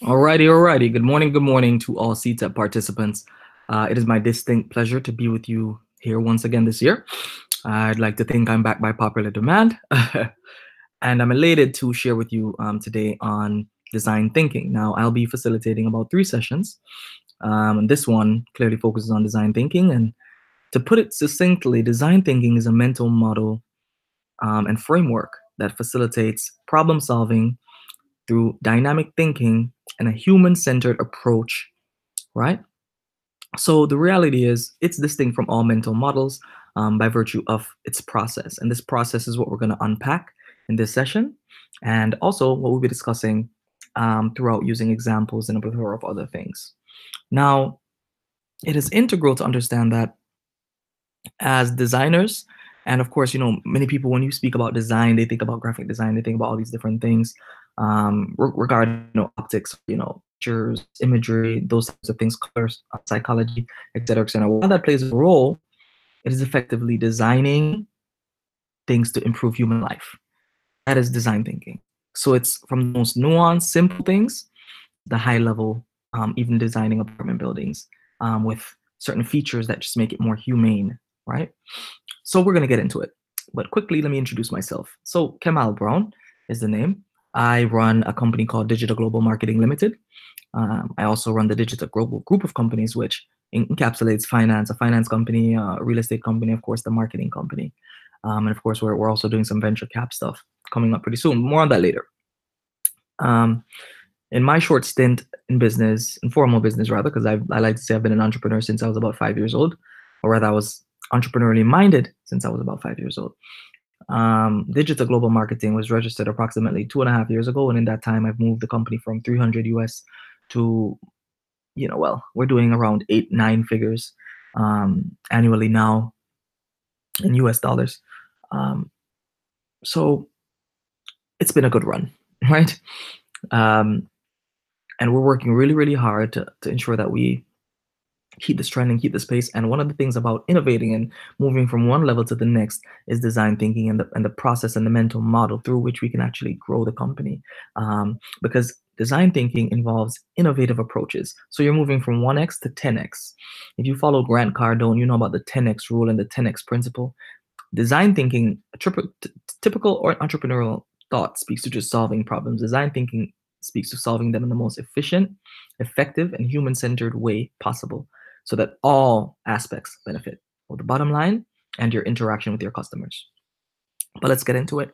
Alrighty. Good morning to all CTEP participants. It is my distinct pleasure to be with you here once again this year. I'd like to think I'm back by popular demand, and I'm elated to share with you today on design thinking. Now, I'll be facilitating about 3 sessions, and this one clearly focuses on design thinking. And to put it succinctly, design thinking is a mental model and framework that facilitates problem solving through dynamic thinking and a human-centered approach, right? So the reality is it's distinct from all mental models by virtue of its process. And this process is what we're going to unpack in this session, and also what we'll be discussing throughout using examples and a plethora of other things. Now, it is integral to understand that as designers, and of course, many people, when you speak about design, they think about graphic design, they think about all these different things regarding optics, pictures, imagery, those types of things, colors, psychology, etc., etc. While that plays a role, it is effectively designing things to improve human life. That is design thinking. So it's from the most nuanced, simple things, the high level, even designing apartment buildings with certain features that just make it more humane, right? So we're going to get into it. But quickly, let me introduce myself. So Kemal Brown is the name. I run a company called Digital Global Marketing Limited. I also run the Digital Global group of companies, which encapsulates finance, a finance company, a real estate company, of course, the marketing company. And of course, we're also doing some venture cap stuff coming up pretty soon. More on that later. In my short stint in business, in formal business rather, because I like to say I've been an entrepreneur since I was about 5 years old, or rather I was entrepreneurially minded since I was about 5 years old. Digital Global Marketing was registered approximately 2.5 years ago, and in that time I've moved the company from 300 US to, we're doing around 8-9 figures annually now in US dollars. So it's been a good run, right? And we're working really, really hard to ensure that we keep this trend and keep this pace. And one of the things about innovating and moving from one level to the next is design thinking and the process and the mental model through which we can actually grow the company. Because design thinking involves innovative approaches. So you're moving from 1x to 10x. If you follow Grant Cardone, you know about the 10x rule and the 10x principle. Design thinking, typical or entrepreneurial thought speaks to just solving problems. Design thinking speaks to solving them in the most efficient, effective, and human-centered way possible so that all aspects benefit, both the bottom line and your interaction with your customers. But let's get into it.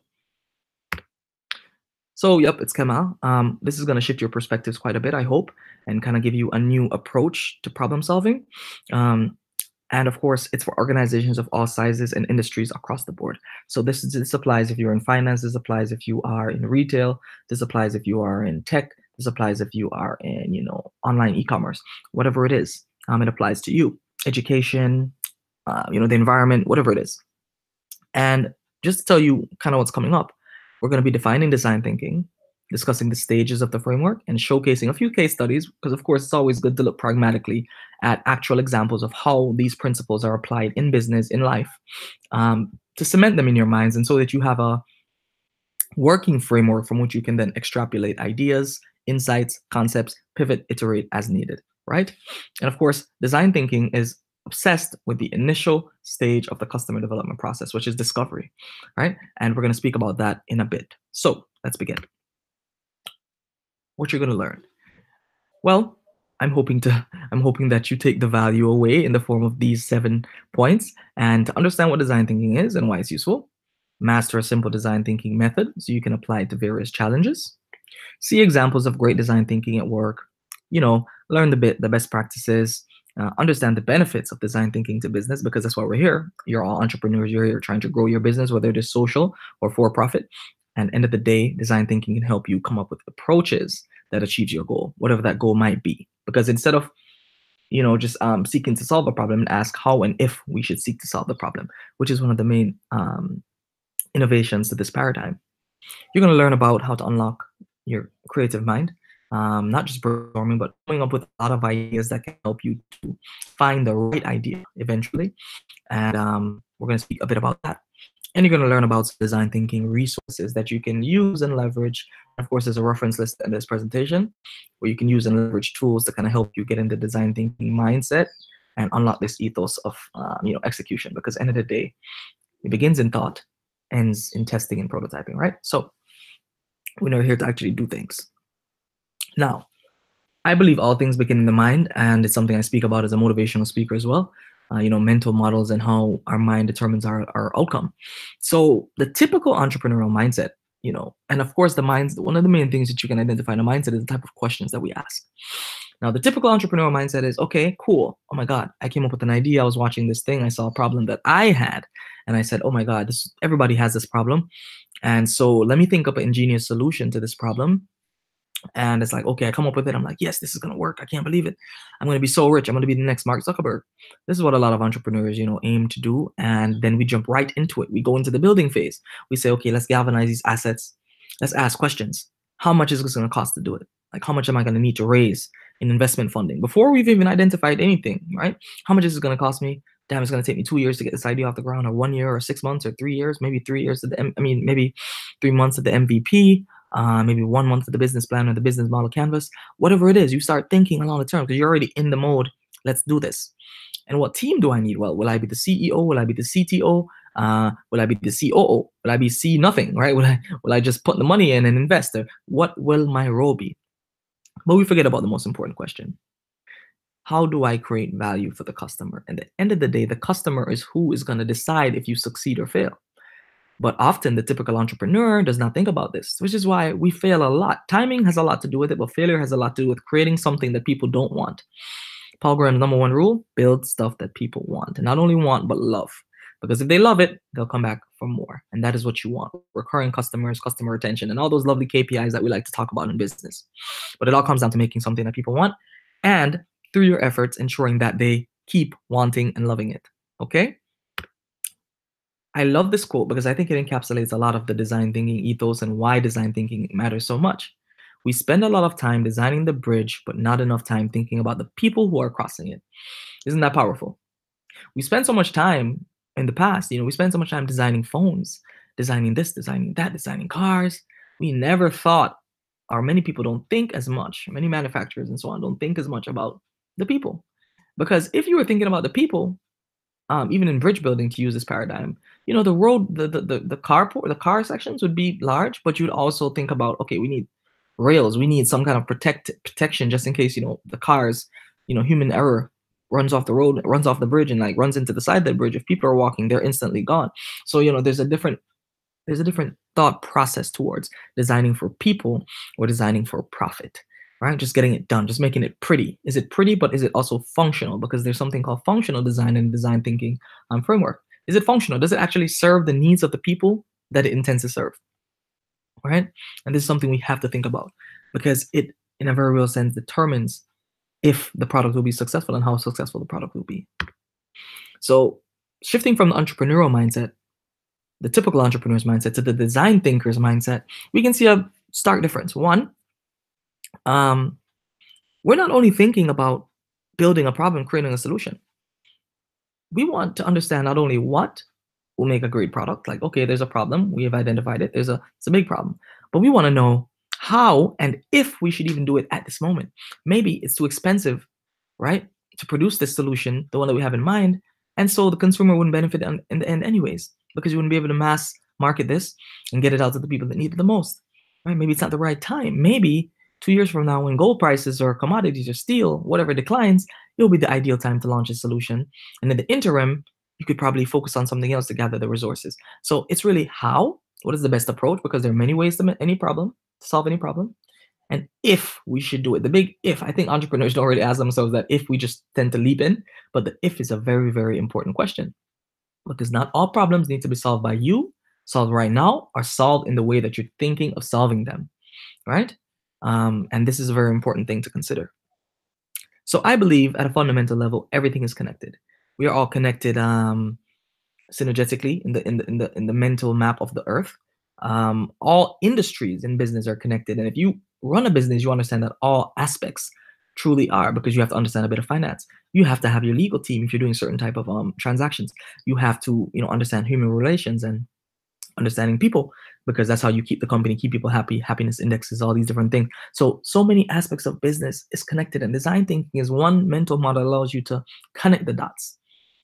So, yep, it's Kemal. This is going to shift your perspectives quite a bit, I hope, and kind of give you a new approach to problem solving. And of course, it's for organizations of all sizes and industries across the board. So this applies if you're in finance, this applies if you are in retail, this applies if you are in tech, this applies if you are in, online e-commerce, whatever it is, it applies to you. Education, the environment, whatever it is. And just to tell you kind of what's coming up, we're going to be defining design thinking, discussing the stages of the framework, and showcasing a few case studies, because of course it's always good to look pragmatically at actual examples of how these principles are applied in business, in life, to cement them in your minds, and so that you have a working framework from which you can then extrapolate ideas, insights, concepts, pivot, iterate as needed, right? And of course, design thinking is obsessed with the initial stage of the customer development process, which is discovery, right? And we're going to speak about that in a bit. So let's begin. What you're going to learn? Well, I'm hoping that you take the value away in the form of these 7 points, and to understand what design thinking is and why it's useful. Master a simple design thinking method so you can apply it to various challenges. See examples of great design thinking at work. Learn the best practices. Understand the benefits of design thinking to business, because that's why we're here. You're all entrepreneurs. You're here trying to grow your business, whether it is social or for profit. And end of the day, design thinking can help you come up with approaches that achieves your goal, whatever that goal might be. Because instead of just seeking to solve a problem, ask how and if we should seek to solve the problem, which is one of the main innovations to this paradigm. You're going to learn about how to unlock your creative mind, not just brainstorming, but coming up with a lot of ideas that can help you to find the right idea eventually. And we're going to speak a bit about that. And you're going to learn about some design thinking resources that you can use and leverage. Of course, there's a reference list in this presentation where you can use and leverage tools to kind of help you get into design thinking mindset and unlock this ethos of execution. Because end of the day, it begins in thought, ends in testing and prototyping, right? So we're here to actually do things. Now, I believe all things begin in the mind, and it's something I speak about as a motivational speaker as well. Mental models and how our mind determines our outcome. So the typical entrepreneurial mindset, and of course one of the main things that you can identify in a mindset is the type of questions that we ask. Now, the typical entrepreneurial mindset is, okay, cool. Oh my God, I came up with an idea. I was watching this thing. I saw a problem that I had, and I said, oh my God, everybody has this problem. And so let me think up an ingenious solution to this problem. And it's like, okay, I come up with it. I'm like, yes, this is going to work. I can't believe it. I'm going to be so rich. I'm going to be the next Mark Zuckerberg. This is what a lot of entrepreneurs, aim to do. And then we jump right into it. We go into the building phase. We say, okay, let's galvanize these assets. Let's ask questions. How much is this going to cost to do it? Like, how much am I going to need to raise in investment funding before we've even identified anything, right? How much is it going to cost me? Damn, it's going to take me 2 years to get this idea off the ground, or 1 year, or 6 months, or 3 years, maybe 3 years maybe 3 months at the MVP. Maybe 1 month of the business plan or the business model canvas, whatever it is, you start thinking along the term because you're already in the mode. Let's do this. And what team do I need? Well, will I be the CEO? Will I be the CTO? Will I be the COO? Will I be C nothing, right? Will I just put the money in and invest? What will my role be? But we forget about the most important question. How do I create value for the customer? And at the end of the day, the customer is who is going to decide if you succeed or fail. But often the typical entrepreneur does not think about this, which is why we fail a lot. Timing has a lot to do with it, but failure has a lot to do with creating something that people don't want. Paul Graham's number one rule: build stuff that people want, and not only want, but love. Because if they love it, they'll come back for more. And that is what you want: recurring customers, customer retention, and all those lovely KPIs that we like to talk about in business. But it all comes down to making something that people want, and through your efforts, ensuring that they keep wanting and loving it. Okay? I love this quote because I think it encapsulates a lot of the design thinking ethos and why design thinking matters so much. We spend a lot of time designing the bridge, but not enough time thinking about the people who are crossing it. Isn't that powerful? We spend so much time in the past, we spend so much time designing phones, designing this, designing that, designing cars. We never thought, or many people don't think as much, many manufacturers and so on don't think as much about the people. Because if you were thinking about the people, even in bridge building, to use this paradigm, the road, the car sections would be large, but you'd also think about, okay, we need rails, we need some kind of protection just in case, the cars, human error runs off the road, runs off the bridge, and like runs into the side of the bridge. If people are walking, they're instantly gone. So there's a different thought process towards designing for people or designing for profit. Right? Just getting it done, just making it pretty. Is it pretty, but is it also functional? Because there's something called functional design and design thinking framework. Is it functional? Does it actually serve the needs of the people that it intends to serve? Right? And this is something we have to think about because it, in a very real sense, determines if the product will be successful and how successful the product will be. So shifting from the entrepreneurial mindset, the typical entrepreneur's mindset, to the design thinker's mindset, we can see a stark difference. One, we're not only thinking about building a problem, creating a solution. We want to understand not only what will make a great product, like, okay, there's a problem, we have identified it, it's a big problem, but we want to know how and if we should even do it at this moment. Maybe it's too expensive, right, to produce this solution, the one that we have in mind, and so the consumer wouldn't benefit in the end anyways, because you wouldn't be able to mass market this and get it out to the people that need it the most, right? Maybe it's not the right time. Maybe 2 years from now, when gold prices or commodities or steel, whatever declines, it'll be the ideal time to launch a solution. And in the interim, you could probably focus on something else to gather the resources. So it's really how, what is the best approach? Because there are many ways to solve any problem. And if we should do it, the big if, I think entrepreneurs don't really ask themselves that if, we just tend to leap in, but the if is a very, very important question. Because not all problems need to be solved by you, solved right now, or solved in the way that you're thinking of solving them, right? And this is a very important thing to consider. So I believe at a fundamental level, everything is connected. We are all connected synergetically in the mental map of the earth. All industries in business are connected. And if you run a business, you understand that all aspects truly are, because you have to understand a bit of finance. You have to have your legal team if you're doing certain type of transactions. You have to understand human relations and understanding people, because that's how you keep the company, keep people happy. Happiness indexes, all these different things. So many aspects of business is connected, and design thinking is one mental model that allows you to connect the dots,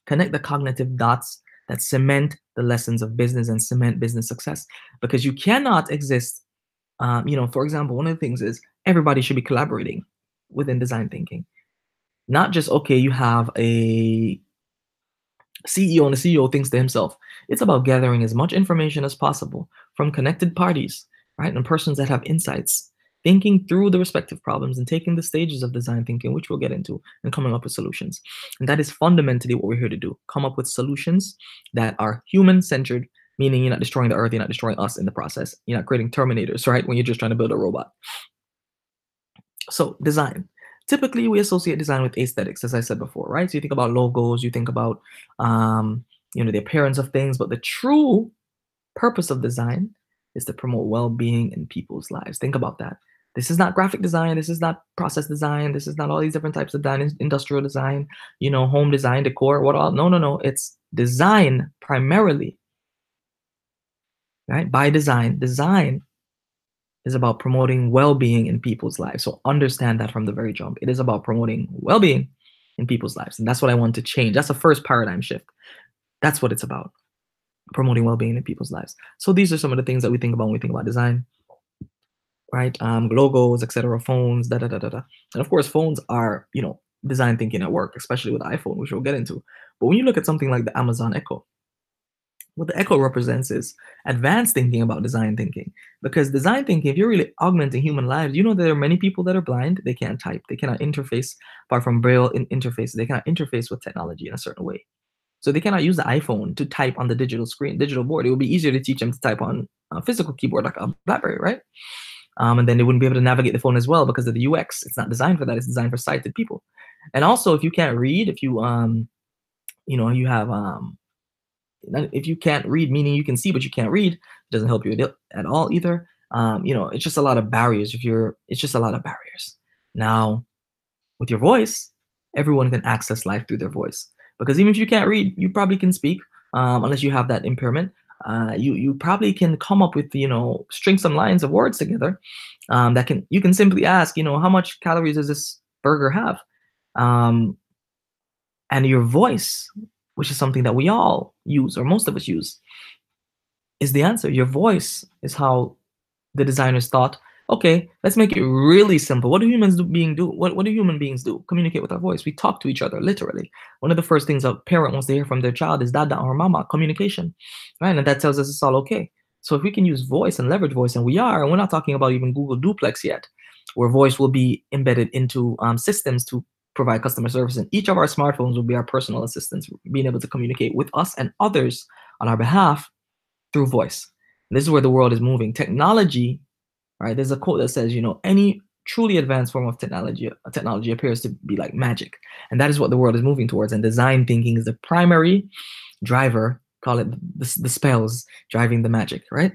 connect the cognitive dots that cement the lessons of business and cement business success. Because you cannot exist. For example, one of the things is everybody should be collaborating within design thinking. Not just, okay, you have a CEO and the CEO thinks to himself. It's about gathering as much information as possible from connected parties, right? And persons that have insights, thinking through the respective problems and taking the stages of design thinking, which we'll get into, and coming up with solutions. And that is fundamentally what we're here to do. Come up with solutions that are human-centered, meaning you're not destroying the earth, you're not destroying us in the process. You're not creating terminators, right? When you're just trying to build a robot. So design. Typically, we associate design with aesthetics, as I said before, right? So you think about logos, you think about, the appearance of things, but the true purpose of design is to promote well-being in people's lives. Think about that. This is not graphic design. This is not process design. This is not all these different types of design, industrial design, home design, decor, what all. No. It's design primarily, right? By design is about promoting well-being in people's lives. So understand that from the very jump. It is about promoting well-being in people's lives. And that's what I want to change. That's the first paradigm shift. That's what it's about. Promoting well-being in people's lives. So these are some of the things that we think about when we think about design, right? Logos, etc., phones, da da da da da. And of course, phones are, design thinking at work, especially with the iPhone, which we'll get into. But when you look at something like the Amazon Echo, what the Echo represents is advanced thinking about design thinking. Because design thinking, if you're really augmenting human lives, there are many people that are blind. They can't type. They cannot interface, apart from Braille interface. They cannot interface with technology in a certain way. So they cannot use the iPhone to type on the digital screen, digital board. It would be easier to teach them to type on a physical keyboard like a BlackBerry, right? And then they wouldn't be able to navigate the phone as well because of the UX. It's not designed for that. It's designed for sighted people. And also, if you can't read, if you if you can't read, meaning you can see but you can't read, it doesn't help you at all either. It's just a lot of barriers. It's just a lot of barriers. Now, with your voice, everyone can access life through their voice. Because even if you can't read, you probably can speak, unless you have that impairment. You probably can come up with, string some lines of words together. You can simply ask, how much calories does this burger have? And your voice, which is something that we all use, or most of us use, is the answer. Your voice is how the designers thought, okay, let's make it really simple. What do humans do? What do human beings do? Communicate with our voice. We talk to each other, literally. One of the first things a parent wants to hear from their child is dada or mama, communication, right? And that tells us it's all okay. So if we can use voice and leverage voice, and we're not talking about even Google Duplex yet, where voice will be embedded into systems to provide customer service. And each of our smartphones will be our personal assistants, being able to communicate with us and others on our behalf through voice. And this is where the world is moving. Technology, right? There's a quote that says, any truly advanced form of technology appears to be like magic. And that is what the world is moving towards. And design thinking is the primary driver, call it the spells driving the magic, right?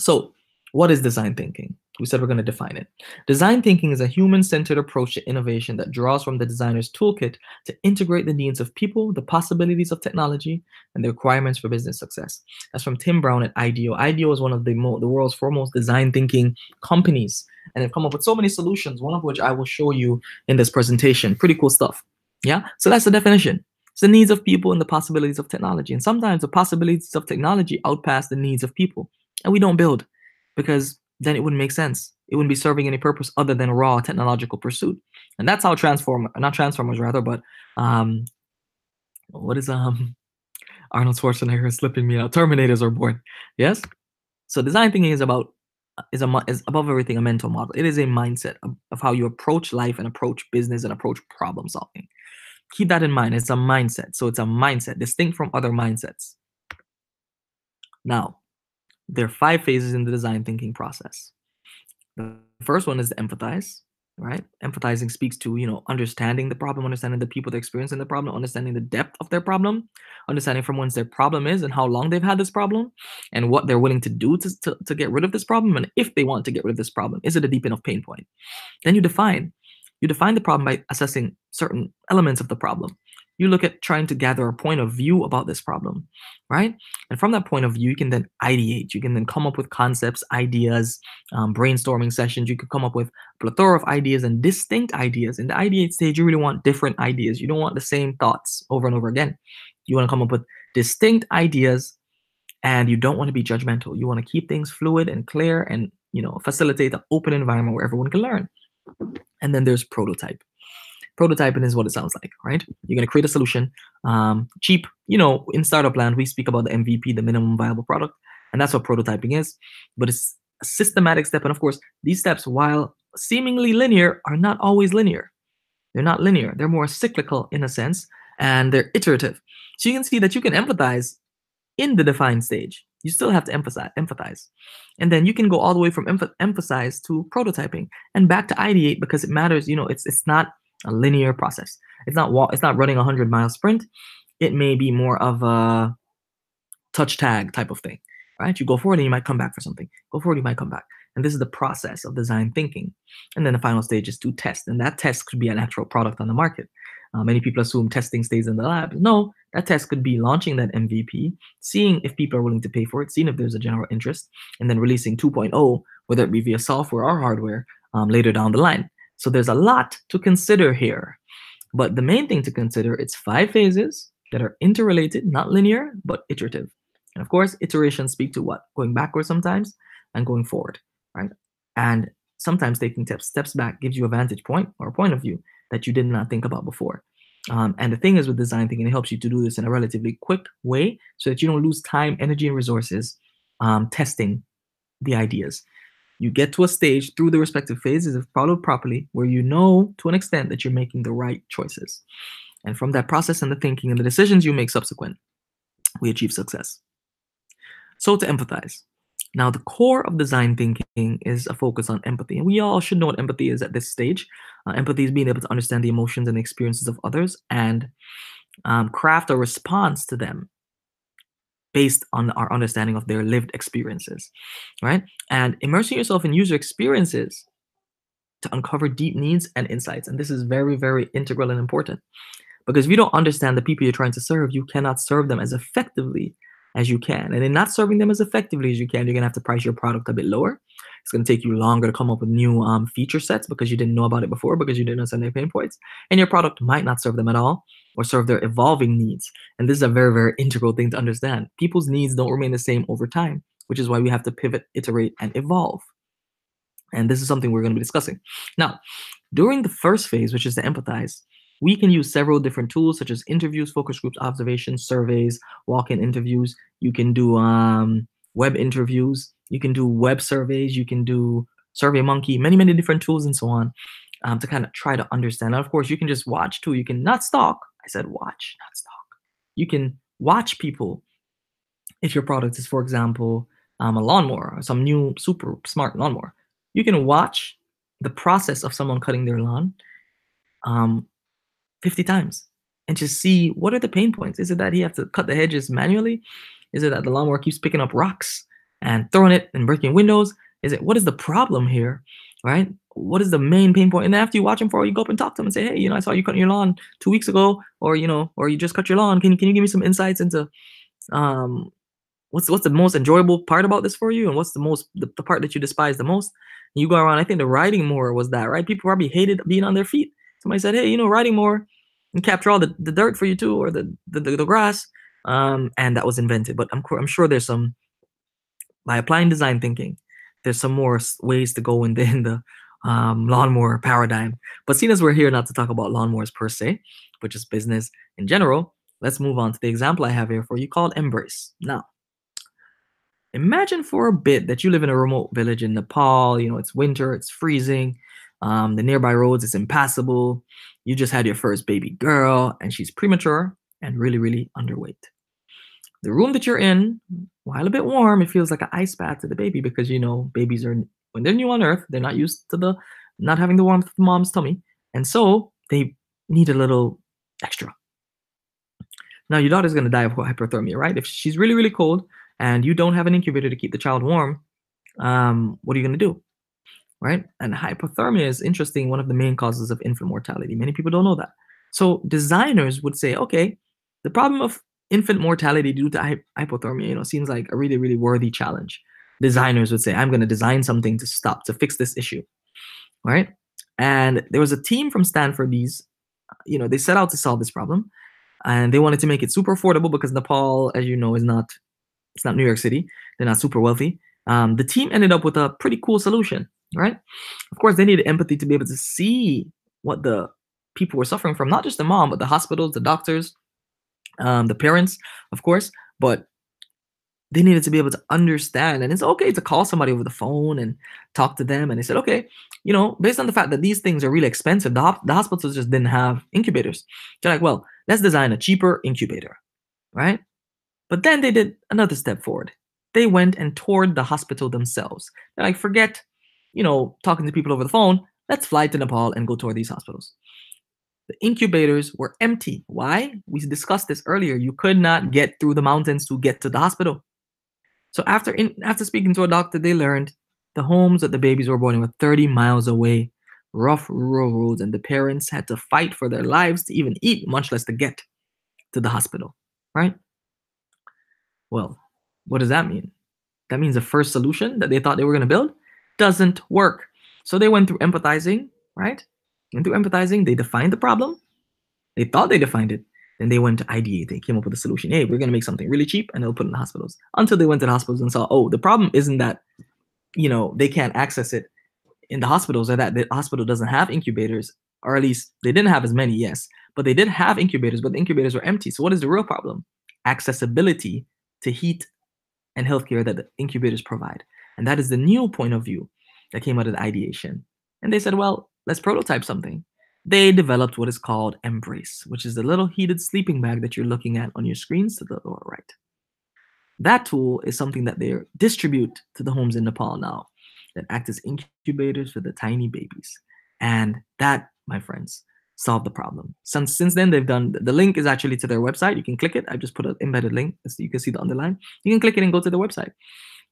So what is design thinking? We said we're going to define it. Design thinking is a human-centered approach to innovation that draws from the designer's toolkit to integrate the needs of people, the possibilities of technology, and the requirements for business success. That's from Tim Brown at Ideate. Ideate is one of the world's foremost design thinking companies, and they've come up with so many solutions, one of which I will show you in this presentation. Pretty cool stuff. Yeah, so that's the definition. It's the needs of people and the possibilities of technology. And sometimes the possibilities of technology outpass the needs of people, and we don't build because then it wouldn't make sense. It wouldn't be serving any purpose other than raw technological pursuit. And that's how what is Arnold Schwarzenegger is slipping me out. Terminators are born. Yes? So design thinking is above everything a mental model. It is a mindset of how you approach life and approach business and approach problem solving. Keep that in mind. It's a mindset. So it's a mindset distinct from other mindsets. Now, there are 5 phases in the design thinking process. The first one is to empathize, right? Empathizing speaks to, understanding the problem, understanding the people that are experiencing the problem, understanding the depth of their problem, understanding from whence their problem is and how long they've had this problem, and what they're willing to do to get rid of this problem, and if they want to get rid of this problem. Is it a deep enough pain point? Then you define the problem by assessing certain elements of the problem. you look at trying to gather a point of view about this problem, right? And from that point of view, you can then ideate. You can then come up with concepts, ideas, brainstorming sessions. You could come up with a plethora of ideas and distinct ideas. In the ideate stage, you really want different ideas. You don't want the same thoughts over and over again. You want to come up with distinct ideas, and you don't want to be judgmental. You want to keep things fluid and clear, and facilitate an open environment where everyone can learn. And then there's prototype. Prototyping is what it sounds like, right? You're going to create a solution, cheap. In startup land, we speak about the MVP, the minimum viable product, and that's what prototyping is. But it's a systematic step, and of course, these steps, while seemingly linear, are not always linear. They're not linear. They're more cyclical in a sense, and they're iterative. So you can see that you can empathize in the define stage. You still have to empathize. And then you can go all the way from emphasize to prototyping and back to ideate, because it matters. It's not a linear process. It's not running a 100-mile sprint. It may be more of a touch tag type of thing, right? You go forward and you might come back for something. Go forward, you might come back. And this is the process of design thinking. And then the final stage is to test. And that test could be an actual product on the market. Many people assume testing stays in the lab. No, that test could be launching that MVP, seeing if people are willing to pay for it, seeing if there's a general interest, and then releasing 2.0, whether it be via software or hardware, later down the line. So there's a lot to consider here. But the main thing to consider, it's 5 phases that are interrelated, not linear, but iterative. And of course, iterations speak to what? Going backwards sometimes and going forward, right? And sometimes taking steps back gives you a vantage point or a point of view that you did not think about before. And the thing is with design thinking, it helps you to do this in a relatively quick way so that you don't lose time, energy, and resources testing the ideas. You get to a stage through the respective phases, if followed properly, where you know to an extent that you're making the right choices. And from that process and the thinking and the decisions you make subsequent, we achieve success. So to empathize. Now, the core of design thinking is a focus on empathy. And we all should know what empathy is at this stage. Empathy is being able to understand the emotions and experiences of others and craft a response to them based on our understanding of their lived experiences, right? And immersing yourself in user experiences to uncover deep needs and insights. And this is very, very integral and important, because if you don't understand the people you're trying to serve, you cannot serve them as effectively as you can. And in not serving them as effectively as you can, you're going to have to price your product a bit lower. It's going to take you longer to come up with new feature sets because you didn't know about it before, because you didn't understand their pain points. And your product might not serve them at all or serve their evolving needs. And this is a very, very integral thing to understand. People's needs don't remain the same over time, which is why we have to pivot, iterate, and evolve. And this is something we're going to be discussing. Now, during the first phase, which is to empathize, we can use several different tools such as interviews, focus groups, observations, surveys, walk-in interviews. You can do web interviews. You can do web surveys. You can do SurveyMonkey, many, many different tools and so on to kind of try to understand. Now, of course, you can just watch too. You can not stalk. I said watch, not stalk. You can watch people if your product is, for example, a lawnmower or some new super smart lawnmower. You can watch the process of someone cutting their lawn 50 times and just see what are the pain points. Is it that he has to cut the hedges manually? Is it that the lawnmower keeps picking up rocks and throwing it and breaking windows? What is the problem here, right? What is the main pain point? And then after you watch him for a while, you go up and talk to him and say, hey, I saw you cutting your lawn 2 weeks ago, or you just cut your lawn. Can you give me some insights into what's the most enjoyable part about this for you, and what's the part that you despise the most? And you go around. I think the riding more was that, right? People probably hated being on their feet. Somebody said, hey, riding more and capture all the dirt for you too, or the grass. And that was invented. But I'm sure there's some, by applying design thinking, there's some more ways to go in the lawnmower paradigm. But seeing as we're here not to talk about lawnmowers per se, but just business in general, let's move on to the example I have here for you called Embrace. Now, imagine for a bit that you live in a remote village in Nepal. It's winter, it's freezing. The nearby roads, it's impassable. You just had your first baby girl, and she's premature and really, really underweight. The room that you're in, while a bit warm, it feels like an ice bath to the baby, because babies are, when they're new on earth, they're not used to not having the warmth of mom's tummy, and so they need a little extra. Now, your daughter's going to die of hypothermia, right? If she's really, really cold and you don't have an incubator to keep the child warm, what are you going to do? Right? And hypothermia is interesting, one of the main causes of infant mortality. Many people don't know that. So designers would say, okay, the problem of infant mortality due to hypothermia, seems like a really, really worthy challenge. Designers would say, I'm going to design something to fix this issue, right? And there was a team from Stanford. They set out to solve this problem, and they wanted to make it super affordable because Nepal, as you know, it's not New York City. They're not super wealthy. The team ended up with a pretty cool solution, right? Of course, they needed empathy to be able to see what the people were suffering from, not just the mom, but the hospitals, the doctors, the parents, of course. But they needed to be able to understand, and it's okay to call somebody over the phone and talk to them. And they said, okay, based on the fact that these things are really expensive, the hospitals just didn't have incubators. They're like, well, let's design a cheaper incubator, right? But then they did another step forward. They went and toured the hospital themselves. They're like, forget, talking to people over the phone. Let's fly to Nepal and go tour these hospitals. The incubators were empty. Why? We discussed this earlier. You could not get through the mountains to get to the hospital. So after speaking to a doctor, they learned the homes that the babies were born in were 30 miles away, rough rural roads, and the parents had to fight for their lives to even eat, much less to get to the hospital, right? Well, what does that mean? That means the first solution that they thought they were going to build doesn't work. So they went through empathizing, right? Went through empathizing, they defined the problem. They thought they defined it. Then they went to Ideate. They came up with a solution. Hey, we're going to make something really cheap and they'll put it in the hospitals. Until they went to the hospitals and saw, oh, the problem isn't that, they can't access it in the hospitals, or that the hospital doesn't have incubators, or at least they didn't have as many, yes. But they did have incubators, but the incubators were empty. So what is the real problem? Accessibility to heat and healthcare that the incubators provide. And that is the new point of view that came out of the ideation. And they said, well, let's prototype something. They developed what is called Embrace, which is the little heated sleeping bag that you're looking at on your screens to the lower right. That tool is something that they distribute to the homes in Nepal now that act as incubators for the tiny babies. And that, my friends, solved the problem. Since then, they've done, the link is actually to their website. You can click it. I just put an embedded link so you can see the underline. You can click it and go to their website.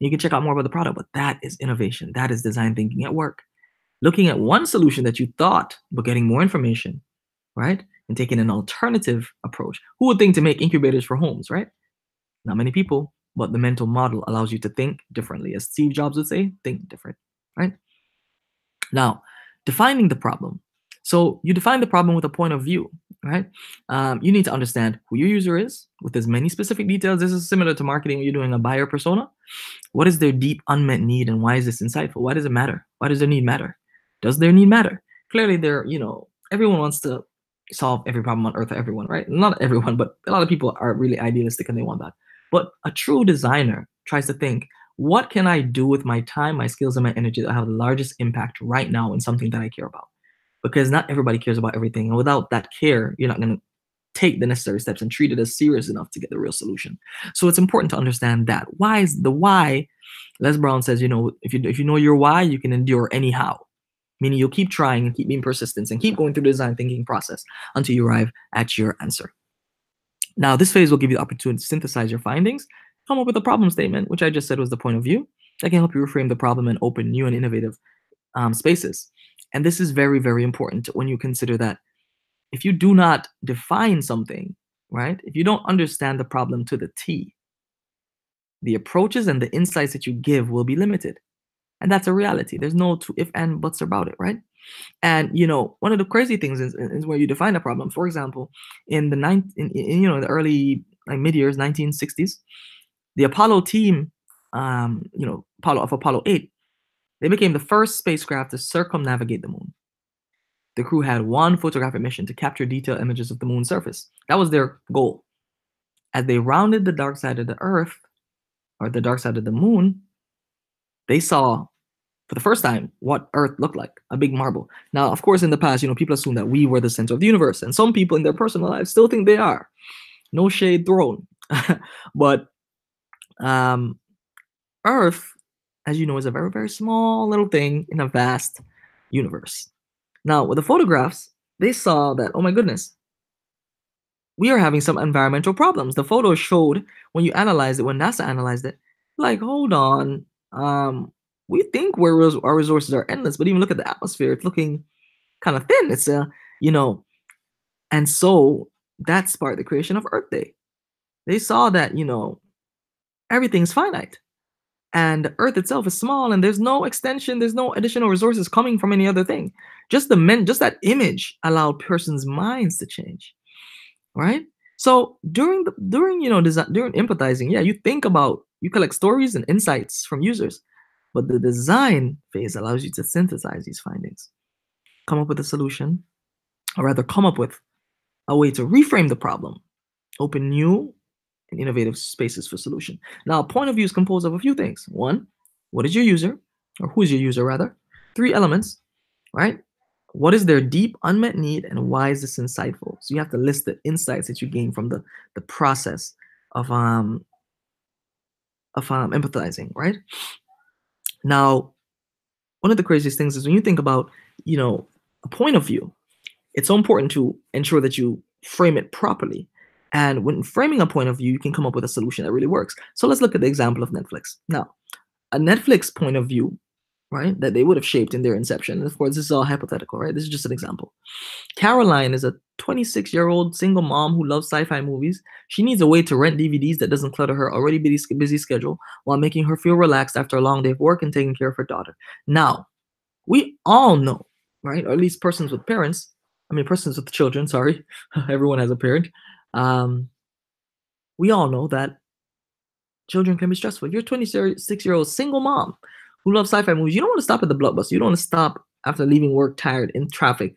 You can check out more about the product, but that is innovation. That is design thinking at work. Looking at one solution that you thought, but getting more information, right? And taking an alternative approach. Who would think to make incubators for homes, right? Not many people, but the mental model allows you to think differently. As Steve Jobs would say, think different, right? Now, defining the problem. So you define the problem with a point of view, right? You need to understand who your user is with as many specific details. This is similar to marketing when you're doing a buyer persona. What is their deep unmet need and why is this insightful? Why does it matter? Why does their need matter? Does their need matter? Clearly, everyone wants to solve every problem on earth for everyone, right? Not everyone, but a lot of people are really idealistic and they want that. But a true designer tries to think, what can I do with my time, my skills, and my energy that have the largest impact right now in something that I care about? Because not everybody cares about everything. And without that care, you're not going to take the necessary steps and treat it as serious enough to get the real solution. So it's important to understand that. Why is the why? Les Brown says, if you know your why, you can endure anyhow. Meaning you'll keep trying and keep being persistent and keep going through the design thinking process until you arrive at your answer. Now, this phase will give you the opportunity to synthesize your findings, come up with a problem statement, which I just said was the point of view, that can help you reframe the problem and open new and innovative spaces. And this is very, very important when you consider that if you do not define something, right, if you don't understand the problem to the T, the approaches and the insights that you give will be limited. And that's a reality. There's no two if and buts about it, right? And one of the crazy things is where you define a problem. For example, in the the early mid years 1960s, the Apollo team, Apollo 8, they became the first spacecraft to circumnavigate the moon. The crew had one photographic mission to capture detailed images of the moon's surface. That was their goal. As they rounded the dark side of the Earth, or the dark side of the moon, they saw for the first time what Earth looked like, a big marble. Now, of course, in the past, people assume that we were the center of the universe, and some people in their personal lives still think they are. No shade thrown. But Earth, as you know, is a very, very small little thing in a vast universe. Now, with the photographs, they saw that, oh my goodness, we are having some environmental problems. The photos showed, when you analyzed it, when NASA analyzed it, like, hold on, we think our resources are endless, but even look at the atmosphere, it's looking kind of thin. It's And so that sparked the creation of Earth Day. They saw that, everything's finite and the Earth itself is small and there's no extension, there's no additional resources coming from any other thing. Just that image allowed persons' minds to change, right? So during during empathizing, yeah, you collect stories and insights from users, but the design phase allows you to synthesize these findings, come up with a solution, or rather come up with a way to reframe the problem, open new and innovative spaces for solution. Now, point of view is composed of a few things. One, what is your user, or who is your user rather? Three elements, right? What is their deep unmet need, and why is this insightful? So you have to list the insights that you gain from the process of empathizing, right? Now, one of the craziest things is when you think about, a point of view, it's so important to ensure that you frame it properly. And when framing a point of view, you can come up with a solution that really works. So let's look at the example of Netflix. Now, a Netflix point of view, right, that they would have shaped in their inception. And of course, this is all hypothetical, right? This is just an example. Caroline is a 26-year-old single mom who loves sci-fi movies. She needs a way to rent DVDs that doesn't clutter her already busy schedule while making her feel relaxed after a long day of work and taking care of her daughter. Now, we all know, right, or at least persons with children, sorry, everyone has a parent. We all know that children can be stressful. If you're a 26-year-old single mom who loves sci-fi movies, you don't want to stop at the Blockbuster. You don't want to stop after leaving work tired in traffic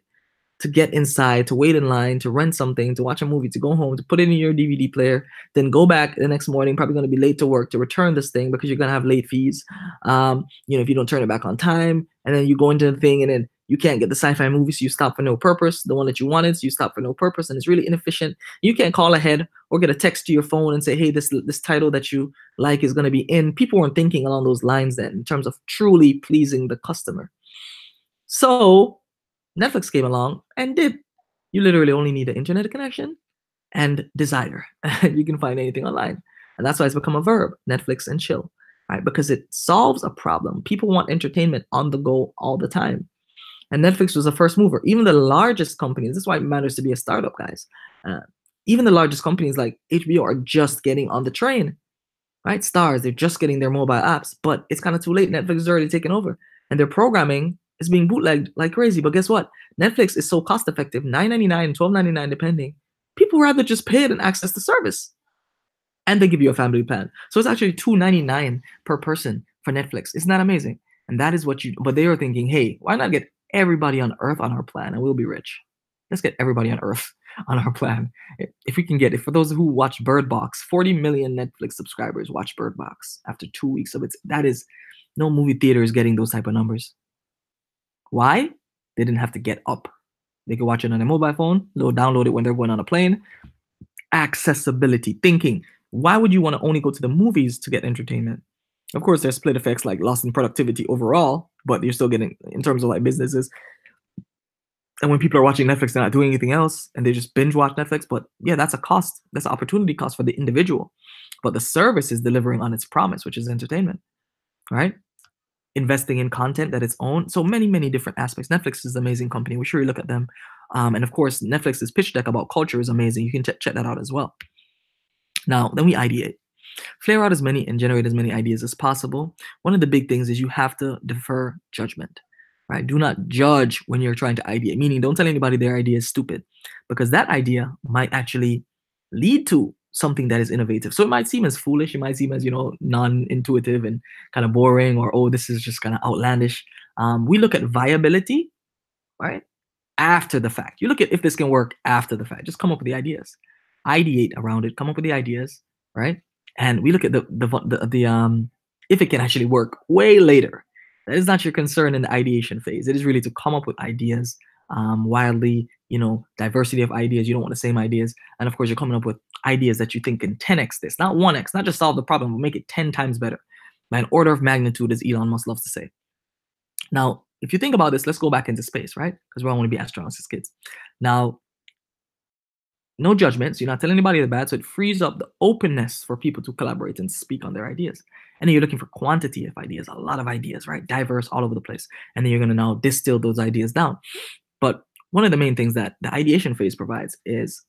to get inside, to wait in line, to rent something, to watch a movie, to go home, to put it in your DVD player, then go back the next morning, probably going to be late to work, to return this thing because you're going to have late fees, if you don't turn it back on time, and then you go into the thing and then you can't get the sci-fi movie, so you stop for no purpose. The one that you wanted, so you stop for no purpose, and it's really inefficient. You can't call ahead or get a text to your phone and say, hey, this title that you like is going to be in. People weren't thinking along those lines then in terms of truly pleasing the customer. So Netflix came along and you literally only need an internet connection and desire. You can find anything online. And that's why it's become a verb, Netflix and chill, right? Because it solves a problem. People want entertainment on the go all the time. And Netflix was a first mover. Even the largest companies, this is why it matters to be a startup, guys. Even the largest companies like HBO are just getting on the train, right? Stars, they're just getting their mobile apps, but it's kind of too late. Netflix is already taken over. And their programming is being bootlegged like crazy. But guess what? Netflix is so cost effective, $9.99, $12.99 depending. People rather just pay it and access the service. And they give you a family plan. So it's actually $2.99 per person for Netflix. Isn't that amazing? And that is but they are thinking, hey, why not get everybody on Earth on our plan and we'll be rich? Let's get everybody on Earth on our plan. If we can get it, for those who watch Bird Box, 40 million Netflix subscribers watch Bird Box after 2 weeks of it. That is, no movie theater is getting those type of numbers. Why? They didn't have to get up. They could watch it on their mobile phone, they'll download it when they're going on a plane. Accessibility, thinking. Why would you want to only go to the movies to get entertainment? Of course, there's split effects like loss in productivity overall, but you're still getting, in terms of like businesses. And when people are watching Netflix, they're not doing anything else and they just binge watch Netflix. But yeah, that's a cost. That's an opportunity cost for the individual. But the service is delivering on its promise, which is entertainment, right? Investing in content that it's own. So many, many different aspects. Netflix is an amazing company. We sure look at them. And of course, Netflix's pitch deck about culture is amazing. You can check that out as well. Now, then we ideate. Flare out as many and generate as many ideas as possible. One of the big things is you have to defer judgment, right? Do not judge when you're trying to ideate, meaning don't tell anybody their idea is stupid, because that idea might actually lead to something that is innovative. So it might seem as foolish, it might seem as, non-intuitive and kind of boring, or, oh, this is just kind of outlandish. We look at viability, right? After the fact. You look at if this can work after the fact. Just come up with the ideas. Ideate around it, come up with the ideas, right? And we look at the if it can actually work way later. That is not your concern in the ideation phase. It is really to come up with ideas, wildly, diversity of ideas. You don't want the same ideas. And of course, you're coming up with ideas that you think can 10x this, not 1x, not just solve the problem, but make it 10 times better. By an order of magnitude, as Elon Musk loves to say. Now, if you think about this, let's go back into space, right? Because we all want to be astronauts as kids. Now, no judgment, so you're not telling anybody the bad, so it frees up the openness for people to collaborate and speak on their ideas. And then you're looking for quantity of ideas, a lot of ideas, right? Diverse, all over the place. And then you're going to now distill those ideas down. But one of the main things that the ideation phase provides is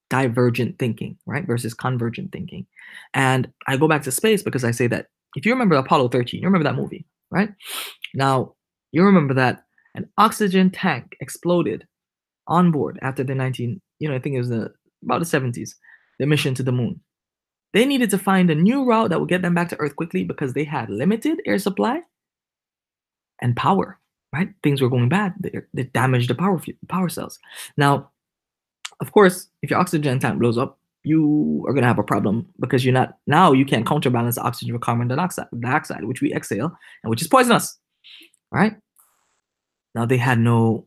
divergent thinking, right, versus convergent thinking. And I go back to space because I say that if you remember Apollo 13, you remember that movie, right? Now, you remember that an oxygen tank exploded on board after the I think it was about the 70s, the mission to the moon. They needed to find a new route that would get them back to Earth quickly because they had limited air supply and power, right? Things were going bad. They damaged the power cells. Now, of course, if your oxygen tank blows up, you are going to have a problem because you can't counterbalance the oxygen with carbon dioxide, which we exhale and which is poisonous, right? Now they had no